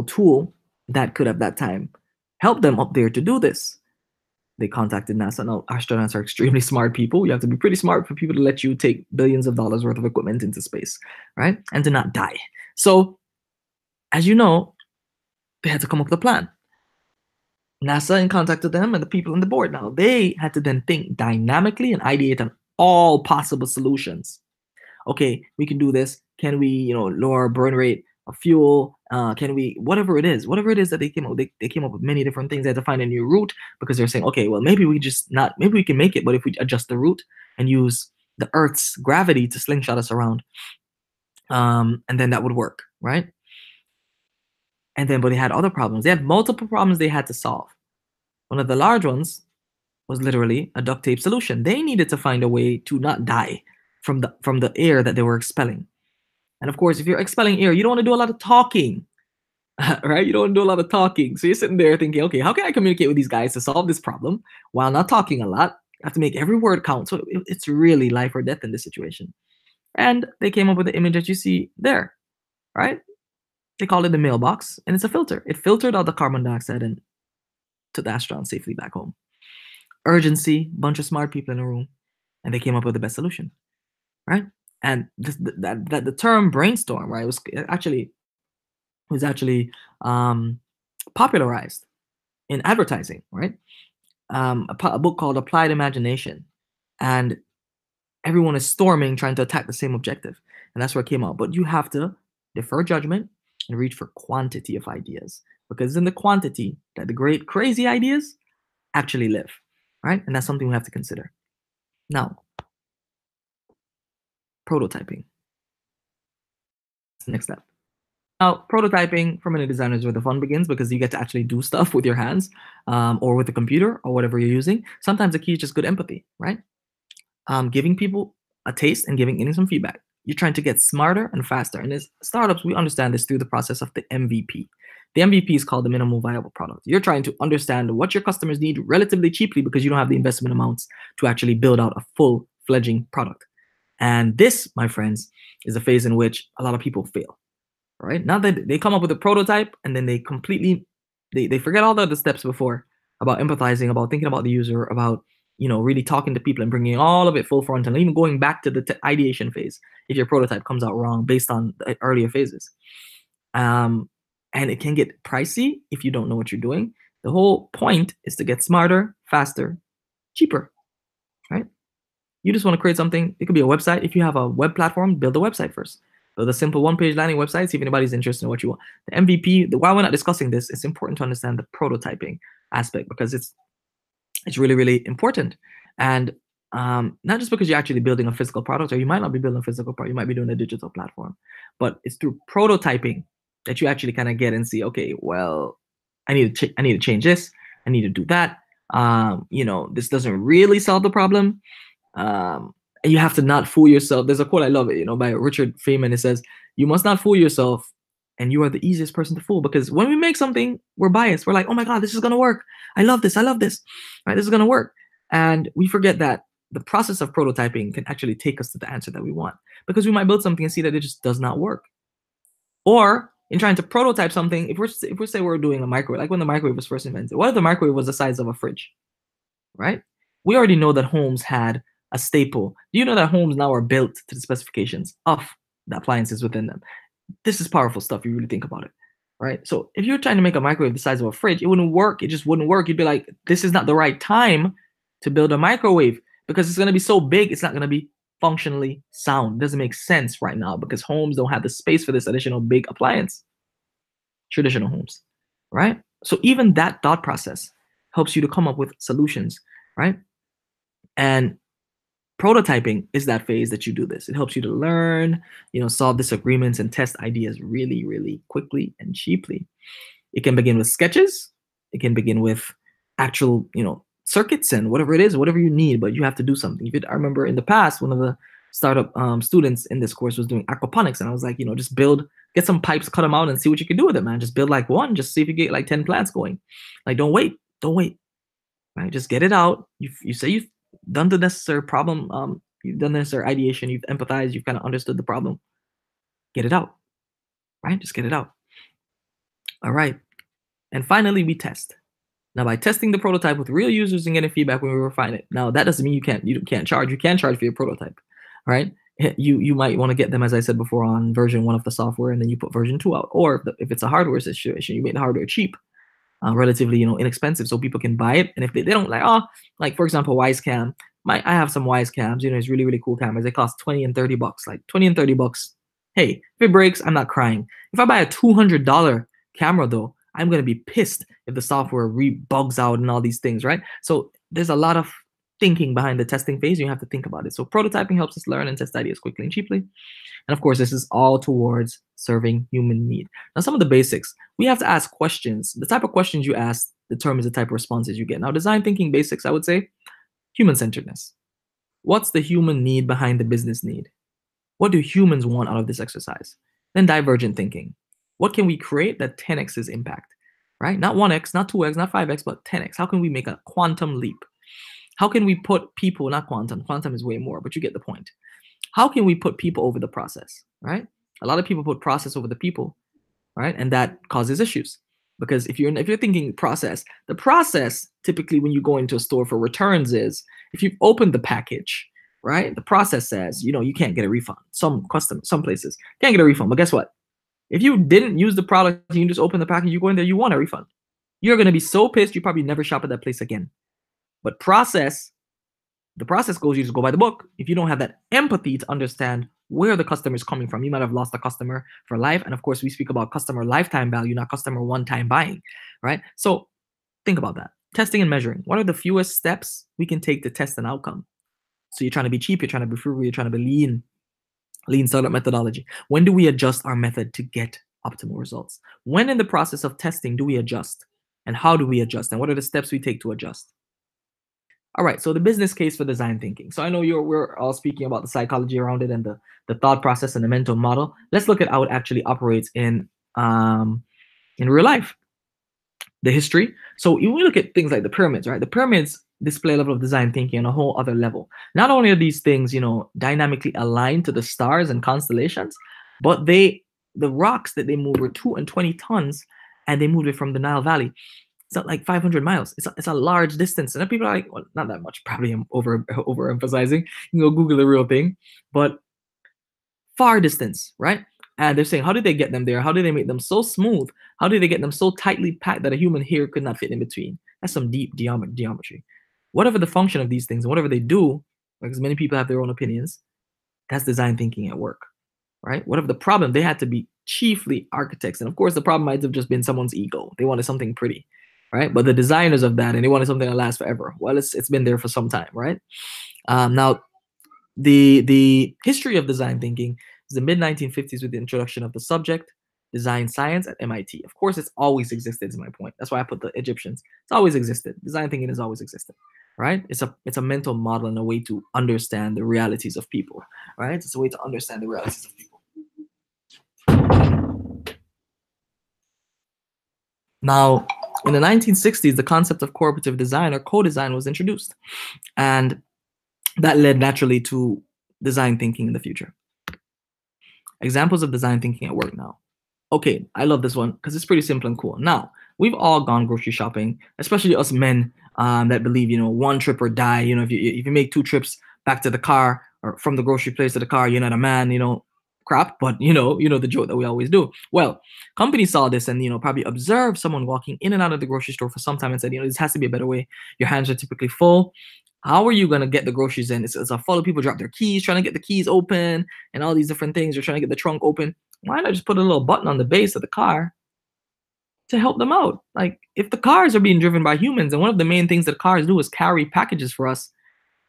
tool that could at that time help them up there to do this. They contacted NASA. Now, astronauts are extremely smart people. You have to be pretty smart for people to let you take billions of dollars worth of equipment into space, right? And to not die. So, as you know, they had to come up with a plan. NASA contacted them and the people on the board. Now, they had to then think dynamically and ideate on all possible solutions. Okay, we can do this. Can we, lower our burn rate of fuel? Can we, whatever it is that they came up with, they came up with many different things. They had to find a new route because they're saying, okay, well, maybe we can make it, but if we adjust the route and use the Earth's gravity to slingshot us around, and then that would work, right? But they had other problems. They had multiple problems they had to solve. One of the large ones was literally a duct tape solution. They needed to find a way to not die from the air that they were expelling. And of course, if you're expelling air, you don't want to do a lot of talking, right? You don't want to do a lot of talking. So you're sitting there thinking, okay, how can I communicate with these guys to solve this problem while not talking a lot? I have to make every word count. So it's really life or death in this situation. And they came up with the image that you see there, right? They called it the mailbox, and it's a filter. It filtered out the carbon dioxide and took the astronauts safely back home. Urgency, bunch of smart people in a room, and they came up with the best solution, right? And the term brainstorm, right, was actually popularized in advertising, right? A book called Applied Imagination, and everyone is storming trying to attack the same objective, and that's where it came out. But you have to defer judgment and reach for quantity of ideas, because it's in the quantity that the great crazy ideas actually live, right? And that's something we have to consider. Now, prototyping. That's the next step. Now, prototyping for many designers is where the fun begins because you get to actually do stuff with your hands or with the computer or whatever you're using. Sometimes the key is just good empathy, right? Giving people a taste and giving some feedback. You're trying to get smarter and faster. And as startups, we understand this through the process of the MVP. The MVP is called the minimal viable product. You're trying to understand what your customers need relatively cheaply because you don't have the investment amounts to actually build out a full-fledging product. And this, my friends, is a phase in which a lot of people fail. Right? Now that they come up with a prototype and then they completely they forget all the other steps before about empathizing, about thinking about the user, about really talking to people and bringing all of it full front and even going back to the ideation phase if your prototype comes out wrong based on the earlier phases. And it can get pricey if you don't know what you're doing. The whole point is to get smarter, faster, cheaper, right? You just want to create something. It could be a website. If you have a web platform, build a website first. Build a simple one-page landing website, see if anybody's interested in what you want. The MVP, while we're not discussing this, it's important to understand the prototyping aspect because it's really, really important. And not just because you're actually building a physical product, or you might not be building a physical product, you might be doing a digital platform, but it's through prototyping that you actually kind of get and see, okay, well, I need to change this, I need to do that. This doesn't really solve the problem. And you have to not fool yourself. There's a quote, I love it, by Richard Feynman. It says, you must not fool yourself, and you are the easiest person to fool. Because when we make something, we're biased. We're like, oh my God, this is going to work. I love this. Right? This is going to work. And we forget that the process of prototyping can actually take us to the answer that we want. Because we might build something and see that it just does not work. Or in trying to prototype something, if we say we're doing a microwave, like when the microwave was first invented, what if the microwave was the size of a fridge, right? We already know that homes had a staple. Do you know that homes now are built to the specifications of the appliances within them? This is powerful stuff. You really think about it, right? So if you're trying to make a microwave the size of a fridge, it wouldn't work. It just wouldn't work. You'd be like, this is not the right time to build a microwave because it's going to be so big. It's not going to be functionally sound. It doesn't make sense right now because homes don't have the space for this additional big appliance. traditional homes, right? So even that thought process helps you to come up with solutions, right? And prototyping is that phase that you do this. It helps you to learn, solve disagreements and test ideas really, really quickly and cheaply. It can begin with sketches. It can begin with actual, circuits and whatever it is, whatever you need, but you have to do something. I remember in the past, one of the startup students in this course was doing aquaponics, and I was like, just get some pipes, cut them out, and see what you can do with it, man. Just build like one, just see if you get like 10 plants going. Like, don't wait, right? Just get it out. You say you've done the necessary problem, you've done the necessary ideation, you've empathized, you've kind of understood the problem. Get it out, right? Just get it out. All right. And finally, we test. Now, by testing the prototype with real users and getting feedback when we refine it. Now, that doesn't mean you can't charge. You can charge for your prototype, right? You might want to get them, as I said before, on version 1 of the software, and then you put version 2 out. Or if it's a hardware situation, you make the hardware cheap, relatively, inexpensive, so people can buy it. And if they don't like for example, Wisecam. I have some Wisecams. It's really, really cool cameras. They cost $20 and $30. Like $20 and $30. Hey, if it breaks, I'm not crying. If I buy a $200 camera, though, I'm going to be pissed if the software bugs out and all these things, right? So there's a lot of thinking behind the testing phase. You have to think about it. So prototyping helps us learn and test ideas quickly and cheaply. And of course, this is all towards serving human need. Now, some of the basics. We have to ask questions. The type of questions you ask determines the type of responses you get. Now, design thinking basics, I would say, human-centeredness. What's the human need behind the business need? What do humans want out of this exercise? Then divergent thinking. What can we create that 10x's impact, right? Not 1x, not 2x, not 5x, but 10x. How can we make a quantum leap? How can we put people, not quantum is way more, but you get the point. How can we put people over the process, right? A lot of people put process over the people, right? And that causes issues. Because if you're thinking process, the process typically when you go into a store for returns is if you've opened the package, right? The process says, you can't get a refund. Some places can't get a refund. But guess what? If you didn't use the product, you just open the package, you go in there, you want a refund. You're going to be so pissed, you probably never shop at that place again. But the process goes, you just go by the book. If you don't have that empathy to understand where the customer is coming from, you might have lost a customer for life. And of course, we speak about customer lifetime value, not customer one-time buying, right? So think about that. Testing and measuring. What are the fewest steps we can take to test an outcome? So you're trying to be cheap, you're trying to be frugal, you're trying to be lean startup methodology. When do we adjust our method to get optimal results? When in the process of testing do we adjust? And how do we adjust? And what are the steps we take to adjust? All right, so the business case for design thinking. So I know we're all speaking about the psychology around it and the thought process and the mental model. Let's look at how it actually operates in real life. The history. So when we look at things like the pyramids, right? The pyramids display a level of design thinking on a whole other level. Not only are these things, dynamically aligned to the stars and constellations, but the rocks that they moved were 2 and 20 tons, and they moved it from the Nile Valley. It's not like 500 miles. It's a large distance. And then people are like, well, not that much. Probably I'm overemphasizing. You can go Google the real thing. But far distance, right? And they're saying, how did they get them there? How did they make them so smooth? How did they get them so tightly packed that a human hair could not fit in between? That's some deep geometry. Whatever the function of these things and whatever they do, because many people have their own opinions, that's design thinking at work, right? Whatever the problem, they had to be chiefly architects. And of course, the problem might have just been someone's ego. They wanted something pretty, right? But the designers of that, and they wanted something that lasts forever. Well, it's been there for some time, right? Now, the history of design thinking is the mid-1950s with the introduction of the subject, design science at MIT. Of course, it's always existed, is my point. That's why I put the Egyptians. It's always existed. Design thinking has always existed, right? It's a mental model and a way to understand the realities of people, right? It's a way to understand the realities of people. Now, in the 1960s, the concept of cooperative design or co-design was introduced. And that led naturally to design thinking in the future. Examples of design thinking at work now. Okay, I love this one because it's pretty simple and cool. Now, we've all gone grocery shopping, especially us men that believe, one trip or die. If you make 2 trips back to the car or from the grocery place to the car, you're not a man, crap. But the joke that we always do. Well, companies saw this and, probably observed someone walking in and out of the grocery store for some time and said, this has to be a better way. Your hands are typically full. How are you going to get the groceries in? It's a full of people drop their keys, trying to get the keys open and all these different things. They're trying to get the trunk open. Why not just put a little button on the base of the car to help them out. Like, if the cars are being driven by humans, and one of the main things that cars do is carry packages for us,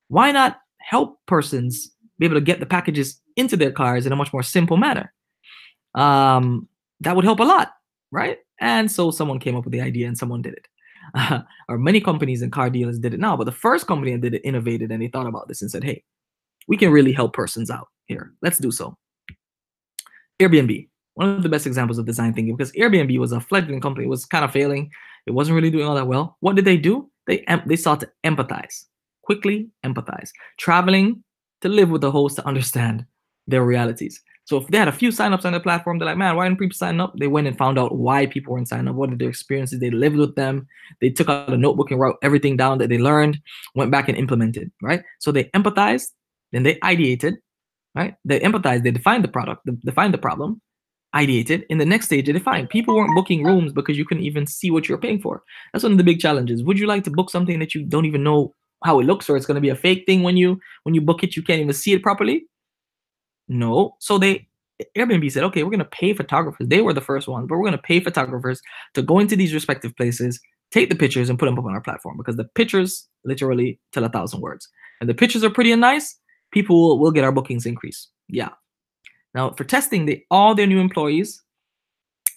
why not help persons be able to get the packages into their cars in a much more simple manner? That would help a lot, right? And so someone came up with the idea and someone did it. Or many companies and car dealers did it now, but the first company that did it innovated and they thought about this and said, hey, we can really help persons out here. Let's do so. Airbnb, one of the best examples of design thinking, because Airbnb was a fledgling company. It was kind of failing. It wasn't really doing all that well. What did they do? They sought to empathize, quickly empathize, traveling to live with the host to understand their realities. So if they had a few signups on the platform, they're like, man, why didn't people sign up? They went and found out why people weren't signing up. What are their experiences? They lived with them. They took out a notebook and wrote everything down that they learned, went back and implemented, right? So they empathized, then they ideated, right? They empathized, they defined the product, defined the problem, ideated. In the next stage, they defined. People weren't booking rooms because you couldn't even see what you're paying for. That's one of the big challenges. Would you like to book something that you don't even know how it looks, or it's going to be a fake thing when you book it, you can't even see it properly? No. So Airbnb said, okay, we're going to pay photographers. They were the first ones, but we're going to pay photographers to go into these respective places, take the pictures and put them up on our platform, because the pictures literally tell 1,000 words. And the pictures are pretty and nice, people will get our bookings increase. Yeah. Now for testing, all their new employees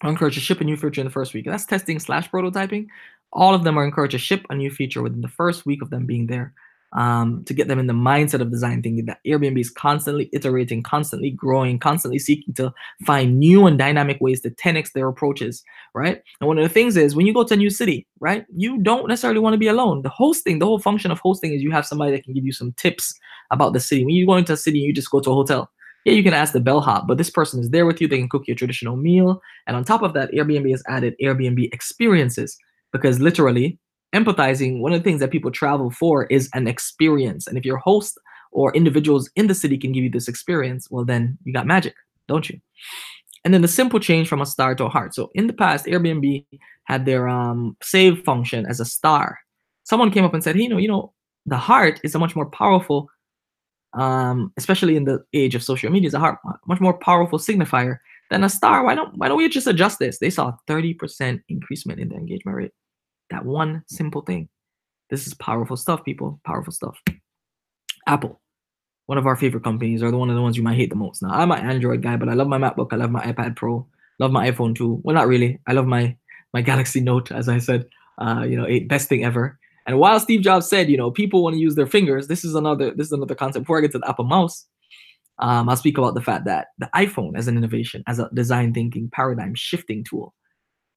are encouraged to ship a new feature in the first week. That's testing / prototyping. All of them are encouraged to ship a new feature within the first week of them being there, to get them in the mindset of design thinking, that Airbnb is constantly iterating, constantly growing, constantly seeking to find new and dynamic ways to 10x their approaches, right? And one of the things is, when you go to a new city, right, you don't necessarily want to be alone. The whole function of hosting is you have somebody that can give you some tips about the city. When you go into a city, you just go to a hotel. Yeah, you can ask the bellhop, but this person is there with you. They can cook you a traditional meal. And on top of that, Airbnb has added Airbnb experiences, because literally empathizing, one of the things that people travel for is an experience. And if your host or individuals in the city can give you this experience, well, then you got magic, don't you? And then the simple change from a star to a heart. So in the past, Airbnb had their save function as a star. Someone came up and said, hey, the heart is a much more powerful, especially in the age of social media, is a much more powerful signifier than a star. Why don't we just adjust this? They saw a 30% increasement in the engagement rate. That one simple thing. This is powerful stuff, people. Powerful stuff. Apple, one of our favorite companies, are one of the ones you might hate the most. Now, I'm an Android guy, but I love my MacBook. I love my iPad Pro. Love my iPhone too. Well, not really. I love my Galaxy Note, as I said. Best thing ever. And while Steve Jobs said, people want to use their fingers, this is another concept. Before I get to the Apple mouse, I'll speak about the fact that the iPhone as an innovation, as a design thinking paradigm shifting tool.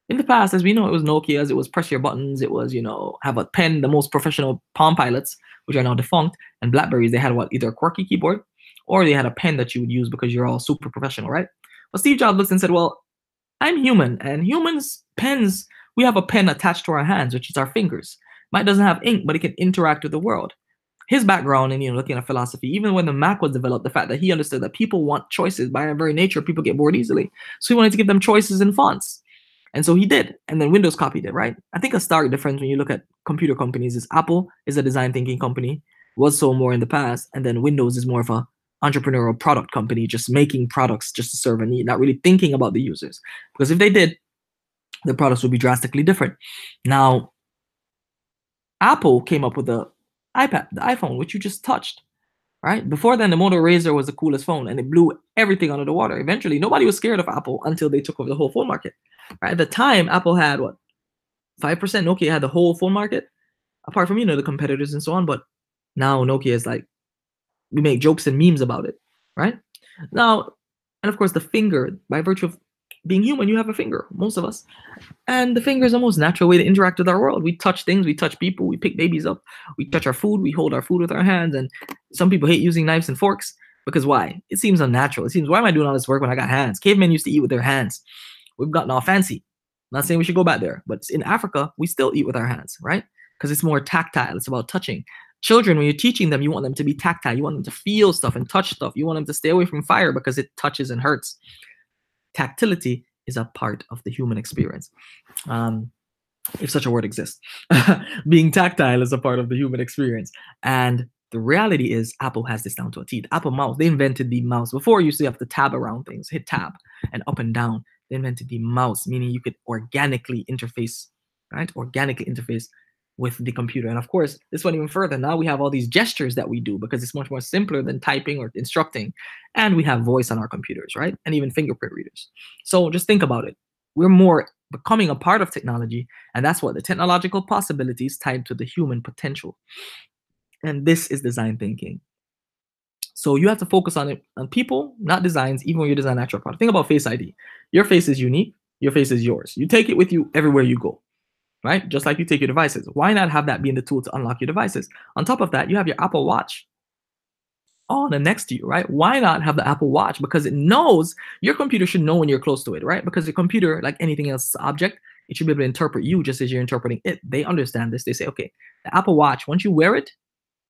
In the past, as we know, it was Nokia's, it was press your buttons, it was, have a pen, the most professional Palm Pilots, which are now defunct, and Blackberries, they had either a quirky keyboard, or they had a pen that you would use because you're all super professional, right? Well, Steve Jobs looked and said, well, I'm human, and humans, pens, we have a pen attached to our hands, which is our fingers. Mine doesn't have ink, but it can interact with the world. His background and looking at philosophy, even when the Mac was developed, the fact that he understood that people want choices. By their very nature, people get bored easily. So he wanted to give them choices in fonts. And so he did. And then Windows copied it, right? I think a stark difference when you look at computer companies is Apple is a design thinking company, was so more in the past. And then Windows is more of a entrepreneurial product company, just making products just to serve a need, not really thinking about the users. Because if they did, the products would be drastically different. Now, Apple came up with the iPad, the iPhone, which you just touched, right? Before then, the Moto Razr was the coolest phone, and it blew everything under the water. Eventually, nobody was scared of Apple until they took over the whole phone market. Right? At the time, Apple had 5%. Nokia had the whole phone market, apart from the competitors and so on. But now Nokia is like, we make jokes and memes about it, right? Now, and of course, the finger, by virtue of being human, you have a finger, most of us. And the finger is the most natural way to interact with our world. We touch things, we touch people, we pick babies up, we touch our food, we hold our food with our hands. And some people hate using knives and forks because why? It seems unnatural. It seems, why am I doing all this work when I got hands? Cavemen used to eat with their hands. We've gotten all fancy. I'm not saying we should go back there, but in Africa, we still eat with our hands, right? Because it's more tactile. It's about touching. Children, when you're teaching them, you want them to be tactile. You want them to feel stuff and touch stuff. You want them to stay away from fire because it touches and hurts. Tactility is a part of the human experience. If such a word exists. Being tactile is a part of the human experience. And the reality is Apple has this down to a T. The Apple mouse, they invented the mouse. Before, you used to have to tab around things, hit tab and up and down. they invented the mouse, meaning you could organically interface, right? Organically interface with the computer. And of course, this went even further. Now we have all these gestures that we do because it's much more simpler than typing or instructing. And we have voice on our computers, right? And even fingerprint readers. So just think about it. We're more becoming a part of technology, and that's what the technological possibilities tied to the human potential. And this is design thinking. So you have to focus on it, on people, not designs, even when you design actual product. Think about Face ID. Your face is unique. Your face is yours. You take it with you everywhere you go, right? Just like you take your devices. Why not have that being the tool to unlock your devices? On top of that, you have your Apple Watch on and next to you, right? Why not have the Apple Watch? Because it knows your computer should know when you're close to it, right? Because your computer, like anything else object, it should be able to interpret you just as you're interpreting it. They understand this. They say, okay, the Apple Watch, once you wear it,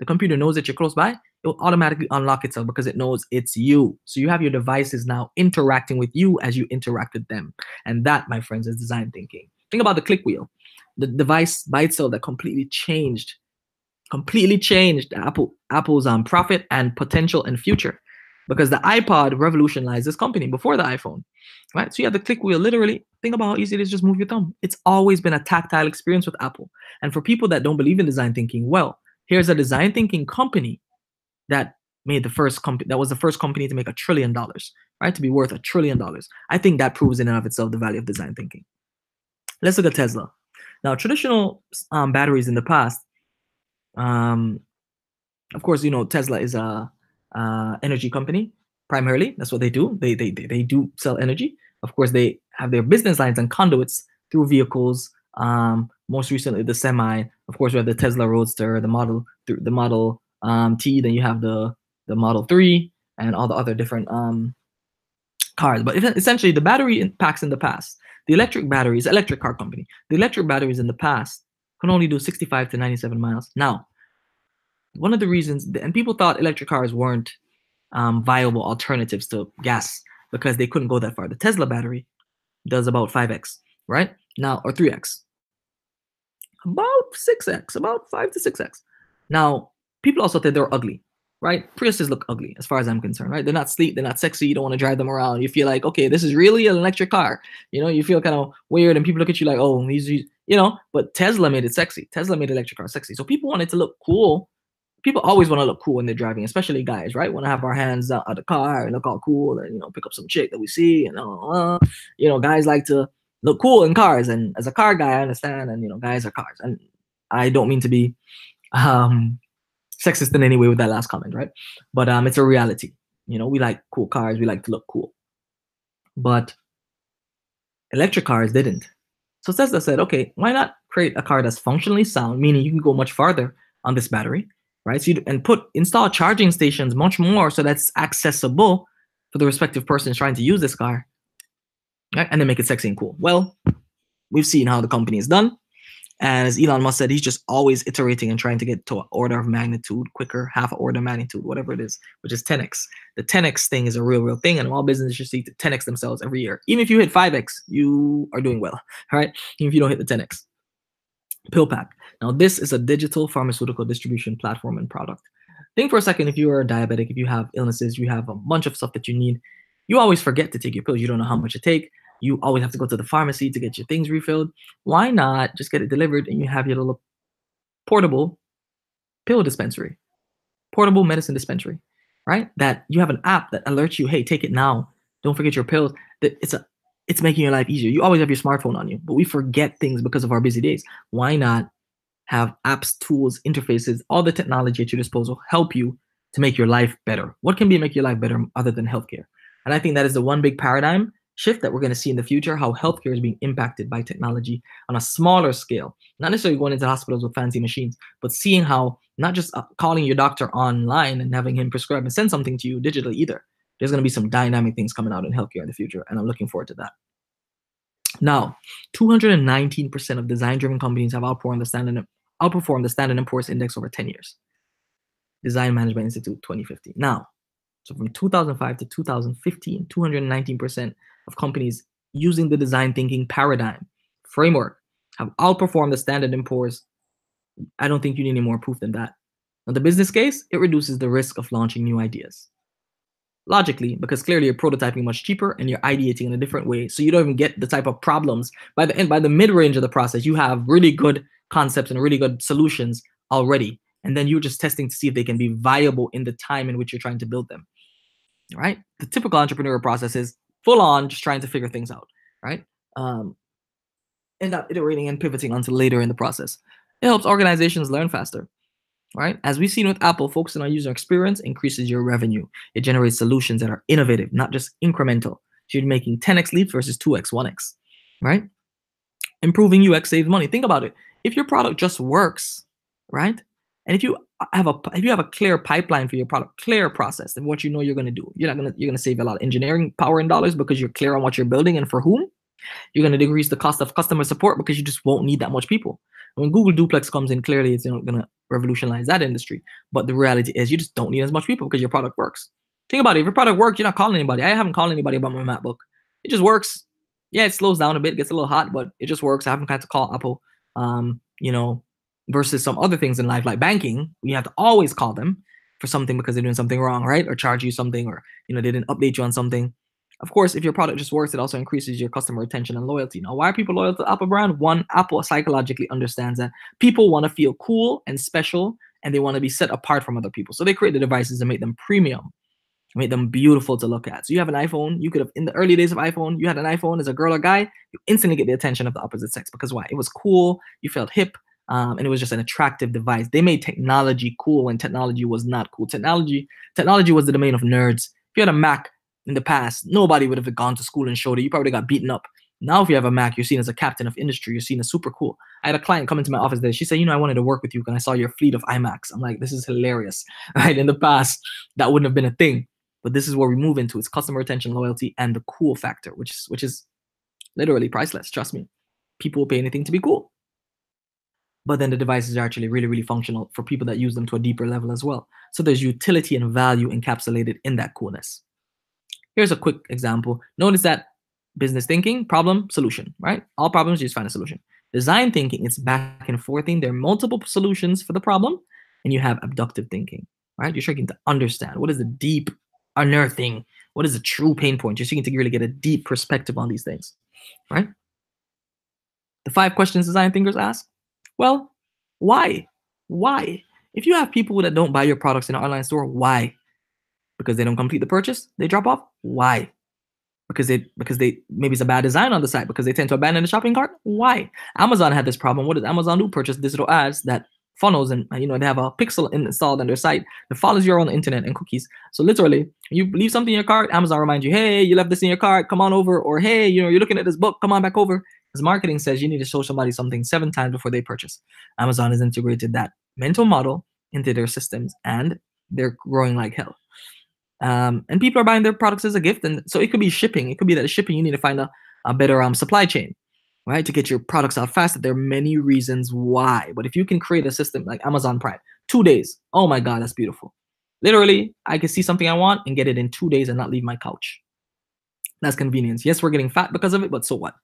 the computer knows that you're close by, it will automatically unlock itself because it knows it's you. So you have your devices now interacting with you as you interact with them. And that, my friends, is design thinking. Think about the click wheel, the device by itself that completely changed Apple's profit and potential and future, because the iPod revolutionized this company before the iPhone, right? So you have the click wheel. Literally, think about how easy it is to just move your thumb. It's always been a tactile experience with Apple. And for people that don't believe in design thinking, well, here's a design thinking company that made the first company, that was the first company to make $1 trillion, right? To be worth $1 trillion. I think that proves in and of itself the value of design thinking. Let's look at Tesla. Now, traditional batteries in the past, of course, you know, Tesla is a energy company primarily. That's what they do. They do sell energy. Of course, they have their business lines and conduits through vehicles. Most recently, the Semi. Of course, we have the Tesla Roadster, the Model T. Then you have the Model 3 and all the other different cars. But essentially, the battery packs in the past, the electric batteries, electric car company, the electric batteries in the past can only do 65 to 97 miles. Now, one of the reasons, and people thought electric cars weren't viable alternatives to gas because they couldn't go that far. The Tesla battery does about 5x, right? Now, or 3x, about 6x, about 5 to 6x. Now, people also think they're ugly, right? Priuses look ugly as far as I'm concerned, right? They're not sleek, they're not sexy. You don't want to drive them around. You feel like, okay, this is really an electric car. You know, you feel kind of weird, and people look at you like, oh, he's you know. But Tesla made it sexy. Tesla made electric cars sexy. So people wanted to look cool. People always want to look cool when they're driving, especially guys, right? Want to have our hands out of the car and look all cool, and, you know, pick up some chick that we see, and you know, guys like to look cool in cars. And as a car guy, I understand, and, you know, guys are cars, and I don't mean to be sexist in any way with that last comment, right? But it's a reality. You know, we like cool cars, we like to look cool, but electric cars didn't. So Tesla said, okay, why not create a car that's functionally sound, meaning you can go much farther on this battery, right? So install charging stations much more so that's accessible for the respective persons trying to use this car, right? And then make it sexy and cool. Well, we've seen how the company is done. And as Elon Musk said, he's just always iterating and trying to get to an order of magnitude quicker, half an order of magnitude, whatever it is, which is 10x. The 10x thing is a real thing, and all businesses should see 10x themselves every year. Even if you hit 5x, you are doing well, all right? Even if you don't hit the 10x. PillPack. Now, this is a digital pharmaceutical distribution platform and product. Think for a second, if you are diabetic, if you have illnesses, you have a bunch of stuff that you need, you always forget to take your pills. You don't know how much it takes. You always have to go to the pharmacy to get your things refilled. Why not just get it delivered and you have your little portable pill dispensary, portable medicine dispensary, right? That you have an app that alerts you, hey, take it now. Don't forget your pills. That it's making your life easier. You always have your smartphone on you, but we forget things because of our busy days. Why not have apps, tools, interfaces, all the technology at your disposal help you to make your life better? What can make your life better other than healthcare? And I think that is the one big paradigm shift that we're going to see in the future, how healthcare is being impacted by technology on a smaller scale, not necessarily going into hospitals with fancy machines, but seeing how not just calling your doctor online and having him prescribe and send something to you digitally either. There's going to be some dynamic things coming out in healthcare in the future, and I'm looking forward to that. Now, 219% of design-driven companies have outperformed the Standard & Poor's Index over 10 years. Design Management Institute 2050. Now, so from 2005 to 2015, 219% of companies using the design thinking paradigm framework have outperformed the Standard & Poor's. I don't think you need any more proof than that. Now, the business case, it reduces the risk of launching new ideas. logically, because clearly you're prototyping much cheaper and you're ideating in a different way. So you don't even get the type of problems. By the end, by the mid-range of the process, you have really good concepts and really good solutions already. And then you're just testing to see if they can be viable in the time in which you're trying to build them. Right? The typical entrepreneurial process is full on just trying to figure things out. Right? End up iterating and pivoting until later in the process. It helps organizations learn faster. Right? As we've seen with Apple, focusing on user experience increases your revenue. It generates solutions that are innovative, not just incremental. So you're making 10x leaps versus 2x, 1x, right? Improving UX saves money. Think about it. If your product just works, right? And if you have a clear pipeline for your product, clear process and what you know you're going to do, you're gonna save a lot of engineering power and dollars because you're clear on what you're building and for whom. You're going to decrease the cost of customer support because you just won't need that much people. When Google Duplex comes in, clearly it's going to revolutionize that industry. But the reality is you just don't need as much people because your product works. Think about it. If your product works, you're not calling anybody. I haven't called anybody about my MacBook. It just works. Yeah, it slows down a bit, gets a little hot, but it just works. I haven't had to call Apple, versus some other things in life like banking. You have to always call them for something because they're doing something wrong, right? Or charge you something, or they didn't update you on something. Of course, if your product just works, it also increases your customer retention and loyalty. Now, why are people loyal to the Apple brand? One, Apple psychologically understands that people want to feel cool and special, and they want to be set apart from other people. So they create the devices and make them premium, make them beautiful to look at. So you have an iPhone. You could have, in the early days of iPhone, you had an iPhone as a girl or guy, you instantly get the attention of the opposite sex. Because why? It was cool. You felt hip. And it was just an attractive device. They made technology cool when technology was not cool. Technology was the domain of nerds. If you had a Mac, in the past, nobody would have gone to school and showed it. You probably got beaten up. Now, if you have a Mac, you're seen as a captain of industry. You're seen as super cool. I had a client come into my office there. She said, I wanted to work with you because I saw your fleet of iMacs. I'm like, this is hilarious. Right? In the past, that wouldn't have been a thing. But this is where we move into. It's customer retention, loyalty, and the cool factor, which is literally priceless. Trust me. People will pay anything to be cool. But then the devices are actually really, really functional for people that use them to a deeper level as well. So there's utility and value encapsulated in that coolness. Here's a quick example. Notice that business thinking, problem, solution, right? All problems, you just find a solution. Design thinking, it's back and forthing. There are multiple solutions for the problem. And you have abductive thinking, right? You're trying to understand what is the deep unearthing, what is the true pain point. You're seeking to really get a deep perspective on these things, right? The 5 questions design thinkers ask. Well, why? Why? If you have people that don't buy your products in an online store, why? Because they don't complete the purchase, they drop off. Why? Because they maybe it's a bad design on the site, because they tend to abandon the shopping cart. Why? Amazon had this problem. What does Amazon do? Purchase digital ads that funnels, and they have a pixel installed on their site that follows you around the internet and cookies. So literally, you leave something in your cart, Amazon reminds you, hey, you left this in your cart, come on over, or hey, you're looking at this book, come on back over. Because marketing says you need to show somebody something 7 times before they purchase. Amazon has integrated that mental model into their systems, and they're growing like hell. And people are buying their products as a gift. And so it could be shipping. It could be that shipping, you need to find a better supply chain, right? To get your products out faster. There are many reasons why. But if you can create a system like Amazon Prime, 2 days. Oh my God, that's beautiful. Literally, I can see something I want and get it in 2 days and not leave my couch. That's convenience. Yes, we're getting fat because of it, but so what?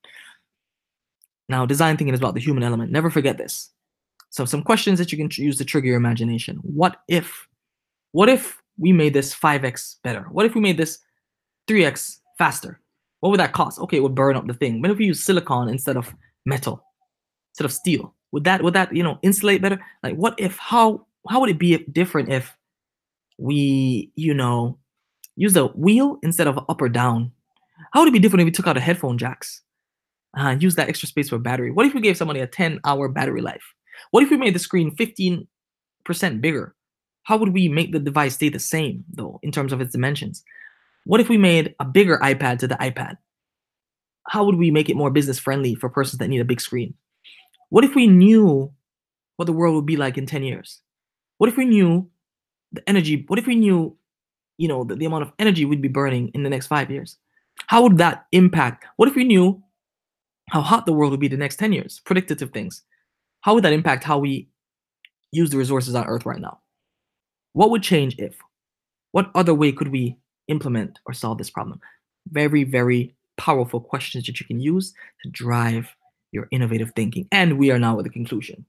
Now, design thinking is about the human element. Never forget this. So some questions that you can use to trigger your imagination. What if we made this 5x better? What if we made this 3x faster? What would that cost? Okay, it would burn up the thing. What if we use silicon instead of metal, instead of steel? Would that insulate better? Like, what if? How would it be different if we use a wheel instead of up or down? How would it be different if we took out the headphone jacks and use that extra space for battery? What if we gave somebody a 10-hour battery life? What if we made the screen 15% bigger? How would we make the device stay the same, though, in terms of its dimensions? What if we made a bigger iPad to the iPad? How would we make it more business friendly for persons that need a big screen? What if we knew what the world would be like in 10 years? What if we knew the energy? What if we knew, the amount of energy we'd be burning in the next 5 years? How would that impact? What if we knew how hot the world would be the next 10 years? Predictive things. How would that impact how we use the resources on Earth right now? What would change if? What other way could we implement or solve this problem? Very, very powerful questions that you can use to drive your innovative thinking. And we are now at the conclusion.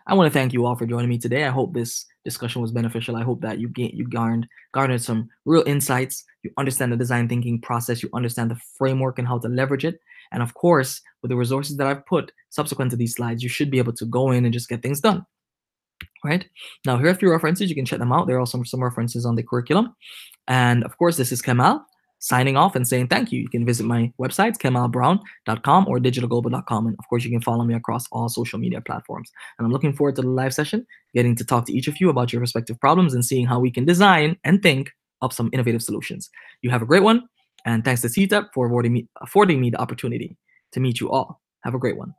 I want to thank you all for joining me today. I hope this discussion was beneficial. I hope that you garnered some real insights. You understand the design thinking process. You understand the framework and how to leverage it. And of course, with the resources that I've put subsequent to these slides, you should be able to go in and just get things done. Right now, here are a few references. You can check them out. There are also some references on the curriculum. And of course, this is Kemal signing off and saying thank you. You can visit my websites, kemalbrown.com or digitalglobal.com. And of course, you can follow me across all social media platforms. And I'm looking forward to the live session, getting to talk to each of you about your respective problems and seeing how we can design and think up some innovative solutions. You have a great one. And thanks to CTEP for affording me the opportunity to meet you all. Have a great one.